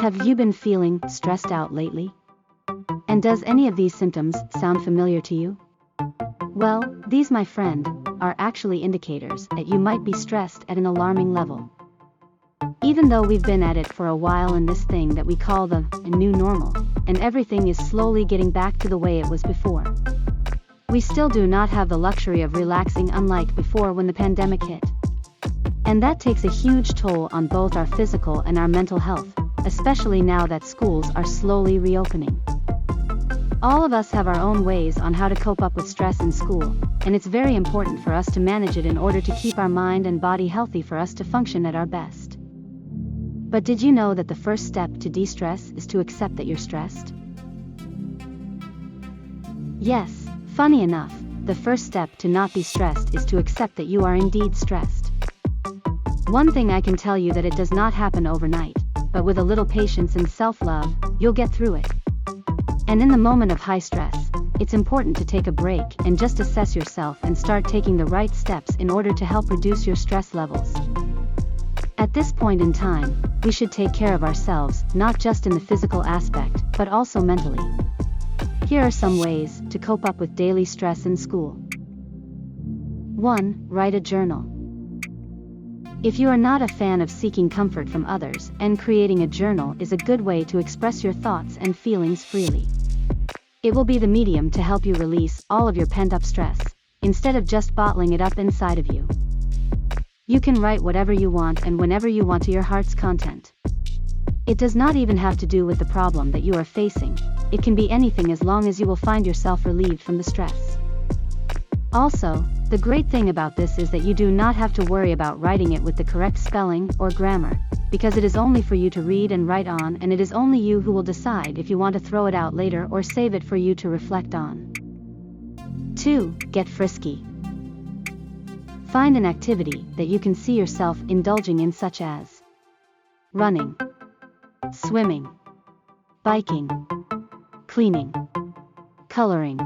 have you been feeling stressed out lately? And does any of these symptoms sound familiar to you? Well, these, my friend, are actually indicators that you might be stressed at an alarming level. Even though we've been at it for a while in this thing that we call the new normal, and everything is slowly getting back to the way it was before, we still do not have the luxury of relaxing unlike before when the pandemic hit. And that takes a huge toll on both our physical and our mental health, especially now that schools are slowly reopening. All of us have our own ways on how to cope up with stress in school, and it's very important for us to manage it in order to keep our mind and body healthy for us to function at our best. But did you know that the first step to de-stress is to accept that you're stressed? Yes, funny enough, the first step to not be stressed is to accept that you are indeed stressed. One thing I can tell you that it does not happen overnight, but with a little patience and self-love, you'll get through it. And in the moment of high stress, it's important to take a break and just assess yourself and start taking the right steps in order to help reduce your stress levels. At this point in time, we should take care of ourselves, not just in the physical aspect, but also mentally. Here are some ways to cope up with daily stress in school. 1. Write a journal. If you are not a fan of seeking comfort from others, and creating a journal is a good way to express your thoughts and feelings freely. It will be the medium to help you release all of your pent-up stress, instead of just bottling it up inside of you. You can write whatever you want and whenever you want to your heart's content. It does not even have to do with the problem that you are facing, it can be anything as long as you will find yourself relieved from the stress. Also, the great thing about this is that you do not have to worry about writing it with the correct spelling or grammar, because it is only for you to read and write on, and it is only you who will decide if you want to throw it out later or save it for you to reflect on. 2. Get frisky. Find an activity that you can see yourself indulging in, such as running, swimming, biking, cleaning, coloring,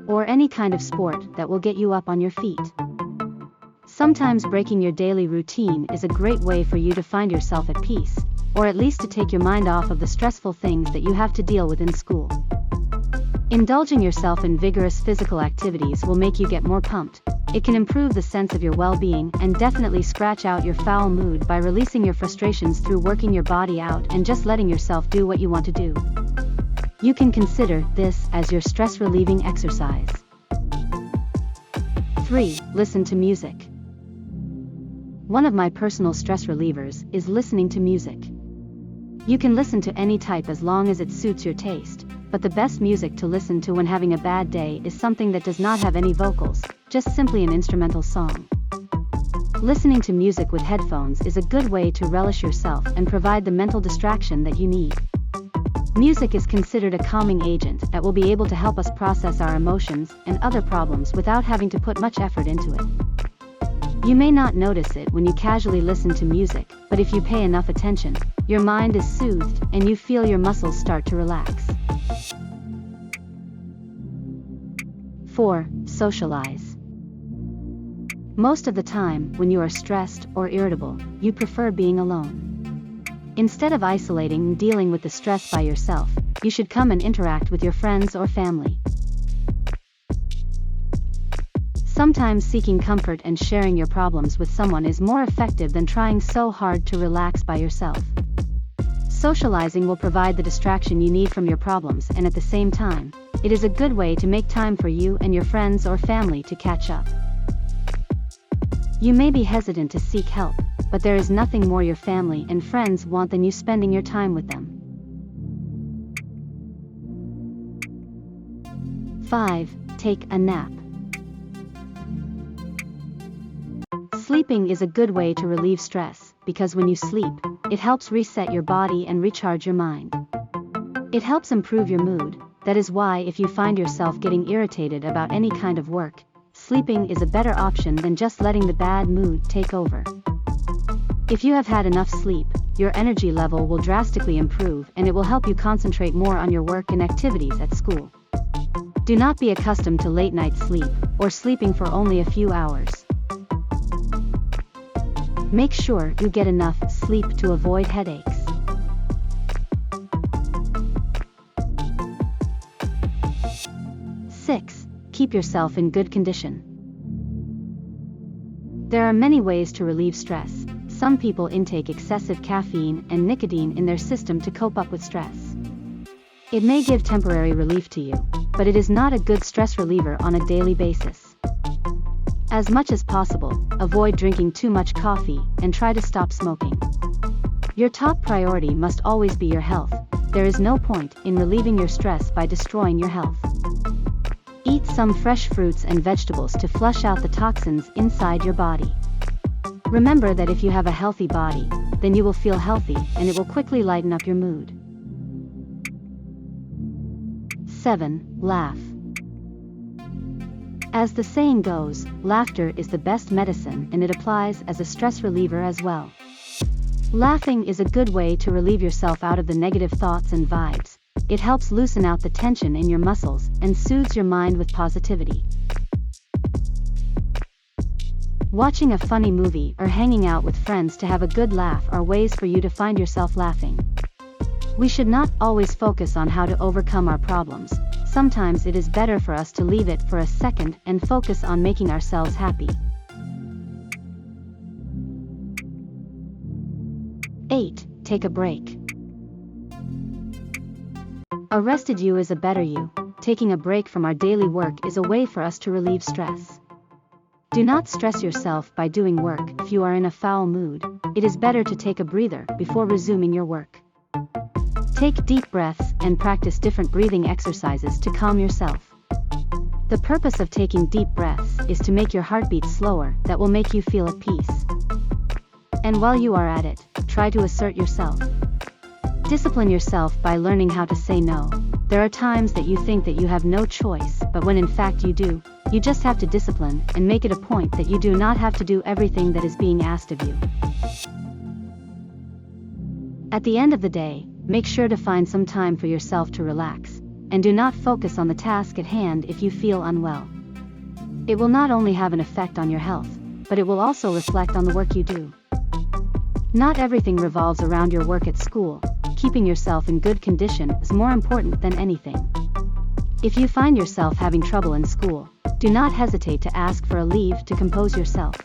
or any kind of sport that will get you up on your feet. Sometimes breaking your daily routine is a great way for you to find yourself at peace, or at least to take your mind off of the stressful things that you have to deal with in school. Indulging yourself in vigorous physical activities will make you get more pumped. It can improve the sense of your well-being and definitely scratch out your foul mood by releasing your frustrations through working your body out and just letting yourself do what you want to do. You can consider this as your stress-relieving exercise. 3. Listen to music. One of my personal stress relievers is listening to music. You can listen to any type as long as it suits your taste, but the best music to listen to when having a bad day is something that does not have any vocals, just simply an instrumental song. Listening to music with headphones is a good way to relish yourself and provide the mental distraction that you need. Music is considered a calming agent that will be able to help us process our emotions and other problems without having to put much effort into it. You may not notice it when you casually listen to music, but if you pay enough attention, your mind is soothed and you feel your muscles start to relax. 4. Socialize. Most of the time, when you are stressed or irritable, you prefer being alone. Instead of isolating and dealing with the stress by yourself, you should come and interact with your friends or family. Sometimes seeking comfort and sharing your problems with someone is more effective than trying so hard to relax by yourself. Socializing will provide the distraction you need from your problems, and at the same time, it is a good way to make time for you and your friends or family to catch up. You may be hesitant to seek help, but there is nothing more your family and friends want than you spending your time with them. 5. Take a nap. Sleeping is a good way to relieve stress, because when you sleep, it helps reset your body and recharge your mind. It helps improve your mood. That is why if you find yourself getting irritated about any kind of work, sleeping is a better option than just letting the bad mood take over. If you have had enough sleep, your energy level will drastically improve and it will help you concentrate more on your work and activities at school. Do not be accustomed to late night sleep, or sleeping for only a few hours. Make sure you get enough sleep to avoid headaches. keep yourself in good condition. There are many ways to relieve stress. Some people intake excessive caffeine and nicotine in their system to cope up with stress. It may give temporary relief to you, but it is not a good stress reliever on a daily basis. As much as possible, avoid drinking too much coffee and try to stop smoking. Your top priority must always be your health. There is no point in relieving your stress by destroying your health. Eat some fresh fruits and vegetables to flush out the toxins inside your body. Remember that if you have a healthy body, then you will feel healthy and it will quickly lighten up your mood. 7. Laugh. As the saying goes, laughter is the best medicine, and it applies as a stress reliever as well. Laughing is a good way to relieve yourself out of the negative thoughts and vibes. It helps loosen out the tension in your muscles and soothes your mind with positivity. Watching a funny movie or hanging out with friends to have a good laugh are ways for you to find yourself laughing. We should not always focus on how to overcome our problems. Sometimes it is better for us to leave it for a second and focus on making ourselves happy. 8. Take a break. A rested you is a better you. Taking a break from our daily work is a way for us to relieve stress. Do not stress yourself by doing work. If you are in a foul mood, it is better to take a breather before resuming your work. Take deep breaths and practice different breathing exercises to calm yourself. The purpose of taking deep breaths is to make your heartbeat slower. That will make you feel at peace. And while you are at it, try to assert yourself. Discipline yourself by learning how to say no. There are times that you think that you have no choice, but when in fact you do, you just have to discipline and make it a point that you do not have to do everything that is being asked of you. At the end of the day, make sure to find some time for yourself to relax, and do not focus on the task at hand if you feel unwell. It will not only have an effect on your health, but it will also reflect on the work you do. Not everything revolves around your work at school. Keeping yourself in good condition is more important than anything. If you find yourself having trouble in school, do not hesitate to ask for a leave to compose yourself.